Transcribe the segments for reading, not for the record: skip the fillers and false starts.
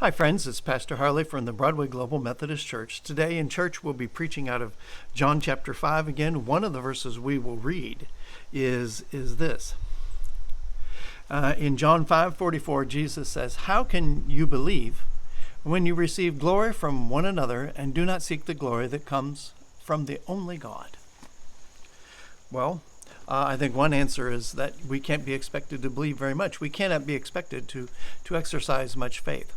Hi friends, it's Pastor Harley from the Broadway Global Methodist Church. Today in church we'll be preaching out of John chapter 5 again. One of the verses we will read is this. In John 5:44, Jesus says, "How can you believe when you receive glory from one another and do not seek the glory that comes from the only God?" Well, I think one answer is that we can't be expected to believe very much. We cannot be expected to exercise much faith.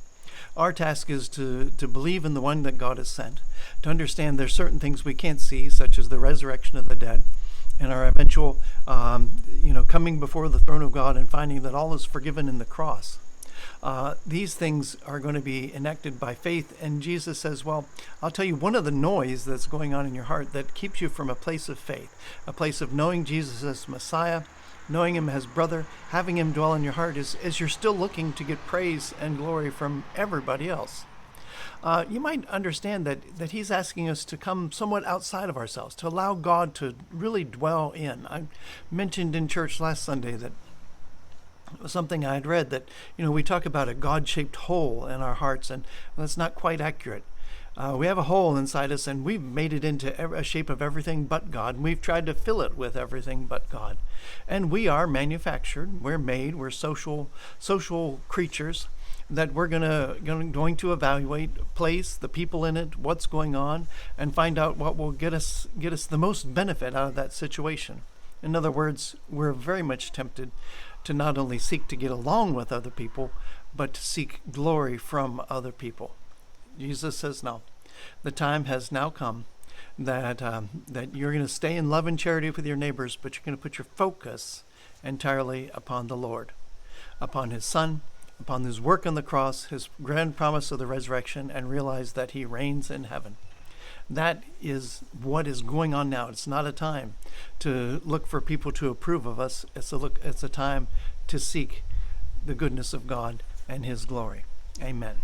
Our task is to believe in the one that God has sent, to understand there's certain things we can't see, such as the resurrection of the dead, and our eventual, coming before the throne of God and finding that all is forgiven in the cross. These things are going to be enacted by faith, and Jesus says, well, I'll tell you, one of the noise that's going on in your heart that keeps you from a place of faith, a place of knowing Jesus as Messiah, knowing him as brother, having him dwell in your heart, is you're still looking to get praise and glory from everybody else. You might understand that he's asking us to come somewhat outside of ourselves, to allow God to really dwell in. I mentioned in church last Sunday that something I had read that, we talk about a God-shaped hole in our hearts, and that's not quite accurate. We have a hole inside us, and we've made it into a shape of everything but God, and we've tried to fill it with everything but God. And we are manufactured, we're made, we're social creatures that we're going to evaluate, place the people in it, what's going on, and find out what will get us the most benefit out of that situation. In other words, we're very much tempted to not only seek to get along with other people, but to seek glory from other people. Jesus says, no, the time has now come that you're going to stay in love and charity with your neighbors, but you're going to put your focus entirely upon the Lord, upon his Son, upon his work on the cross, his grand promise of the resurrection, and realize that he reigns in heaven. That is what is going on now. It's not a time to look for people to approve of us. It's a time to seek the goodness of God and his glory. Amen.